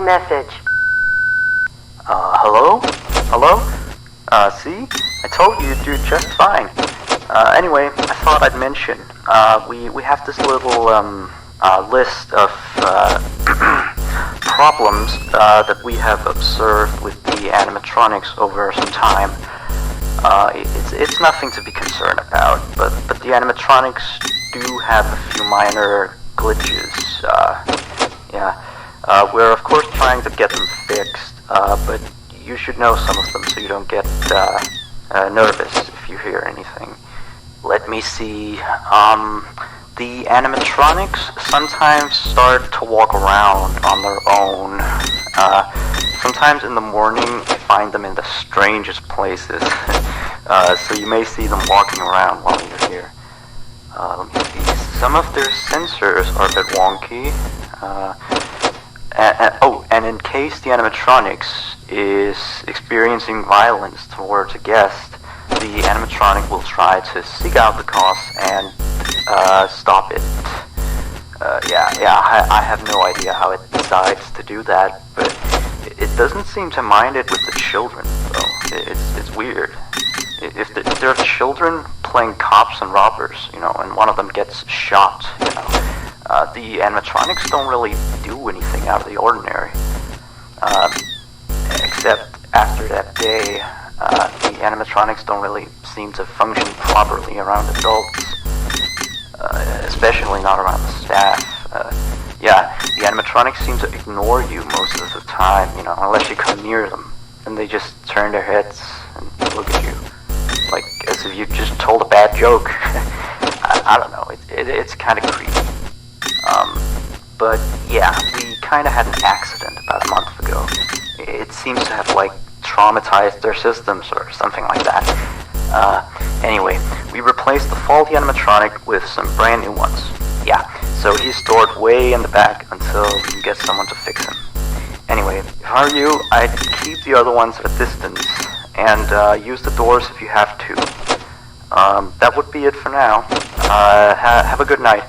message. Hello? Hello? See? I told you you'd do just fine. Anyway, I thought I'd mention, we have this little, list of, problems, that we have observed with the animatronics over some time. It's nothing to be concerned about, but the animatronics do have a few minor glitches. We're of course trying to get them fixed, but you should know some of them so you don't get nervous if you hear anything. Let me see. The animatronics sometimes start to walk around on their own. Sometimes in the morning you find them in the strangest places. So you may see them walking around while you're here. Let me see. Some of their sensors are a bit wonky. And in case the animatronics is experiencing violence towards a guest, the animatronic will try to seek out the cause and stop it. I have no idea how it decides to do that, but it doesn't seem to mind it with the children, though. It's weird. If there are children playing cops and robbers, and one of them gets shot, the animatronics don't really do anything out of the ordinary. Except after that day, the animatronics don't really seem to function properly around adults, especially not around the staff. The animatronics seem to ignore you most of the time, unless you come near them, and they just turn their heads and look at you, like as if you just told a bad joke. I don't know, it's kind of creepy. But yeah, we kind of had an accident about a month ago. It seems to have, traumatized their systems or something like that. Anyway, we replaced the faulty animatronic with some brand new ones. Yeah, so he's stored way in the back until we can get someone to fix him. Anyway, if I were you, I'd keep the other ones at a distance, and use the doors if you have to. That would be it for now. Have a good night.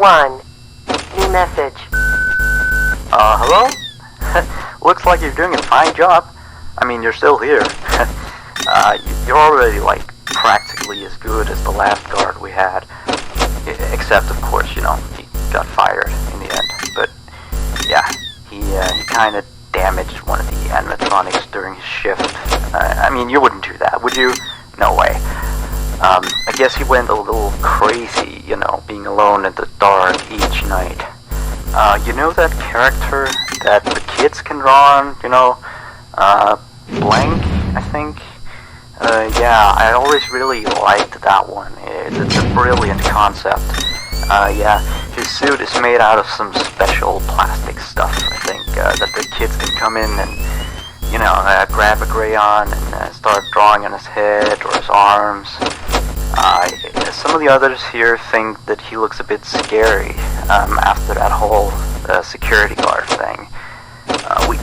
1. New message. Hello? Looks like you're doing a fine job. I mean, you're still here. You're already, like, practically as good as the last guard we had. Except, of course, you know, he got fired in the end. But, yeah, he kind of damaged one of the animatronics during his shift. I mean, you wouldn't do that, would you? No way. I guess he went a little crazy, you know, being alone in the dark each night. You know that character that the kids can draw on, you know? Blank, I think? Yeah, I always really liked that one. It's a brilliant concept. Yeah, his suit is made out of some special plastic stuff, I think, that the kids can come in and, you know, grab a crayon and start drawing on his head or his arms. Some of the others here think that he looks a bit scary after that whole security guard thing.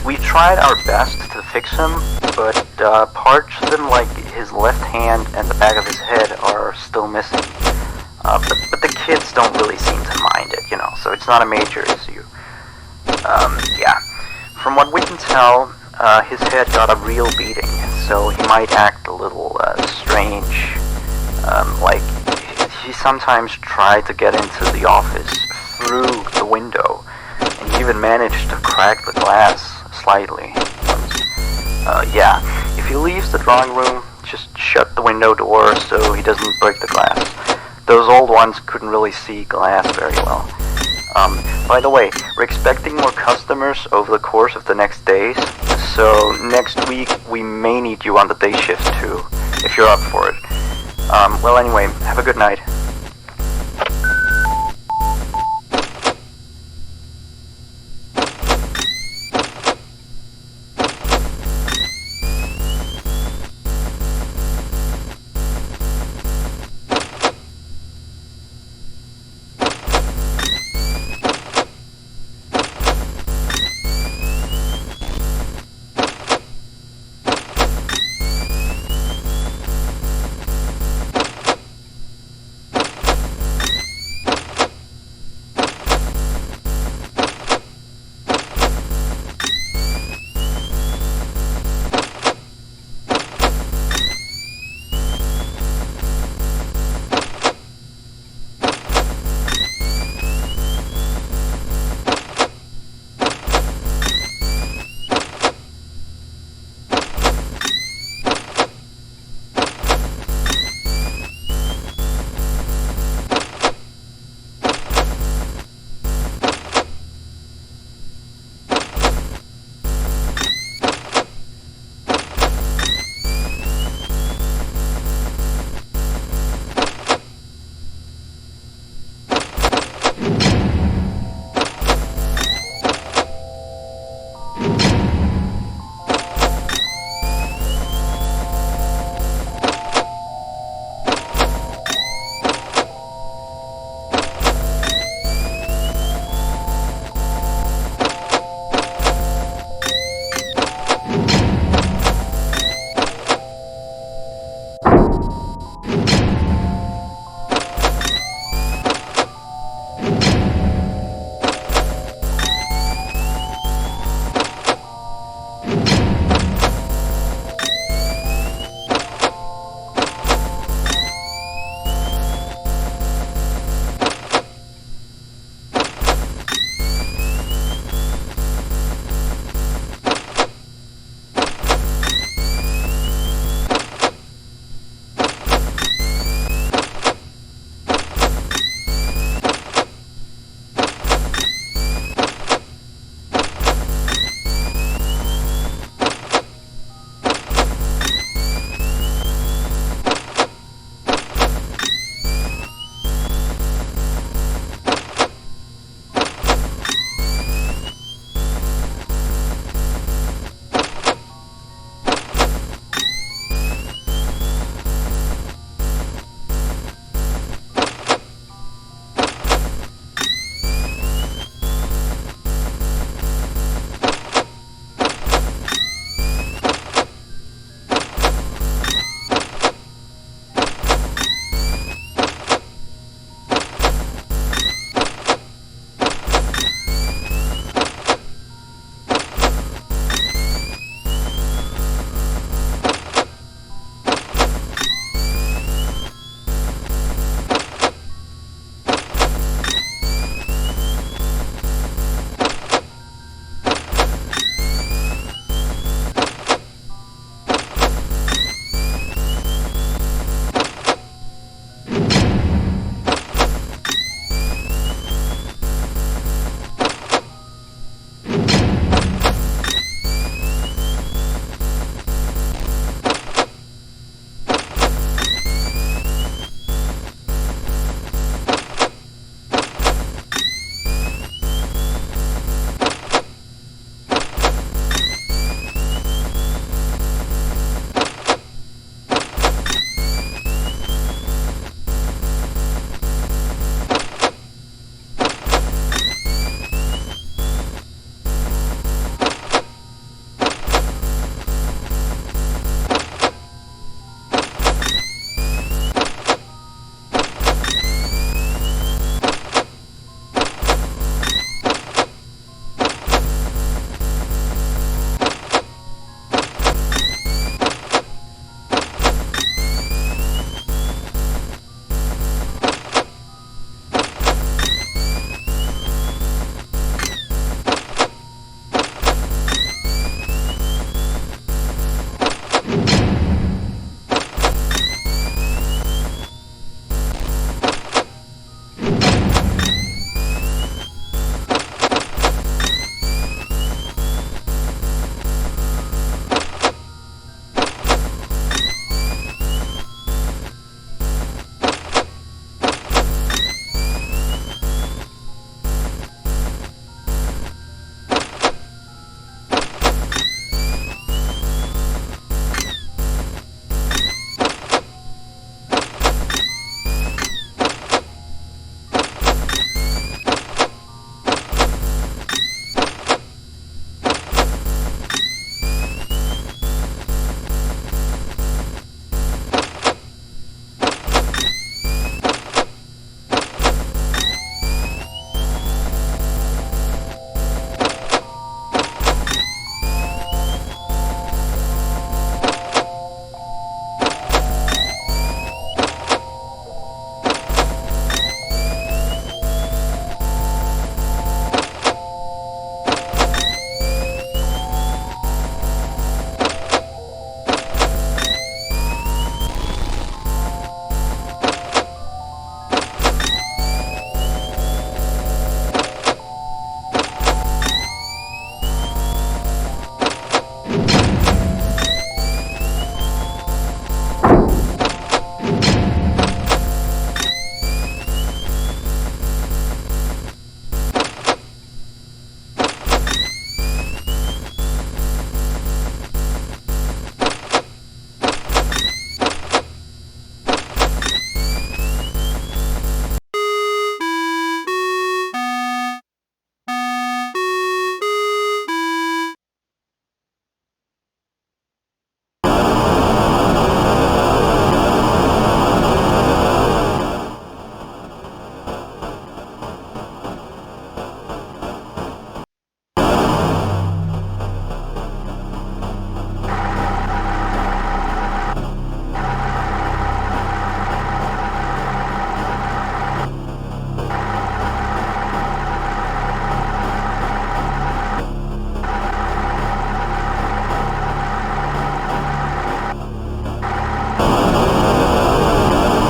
We tried our best to fix him, but parts of him, like his left hand and the back of his head, are still missing. But the kids don't really seem to mind it, you know, so it's not a major issue. Yeah. From what we can tell, his head got a real beating, so he might act a little strange. Like, he sometimes tried to get into the office through the window, and he even managed to crack the glass slightly. Yeah, if he leaves the drawing room, just shut the window door so he doesn't break the glass. Those old ones couldn't really see glass very well. By the way, we're expecting more customers over the course of the next days, so next week we may need you on the day shift too, if you're up for it. Well anyway, have a good night.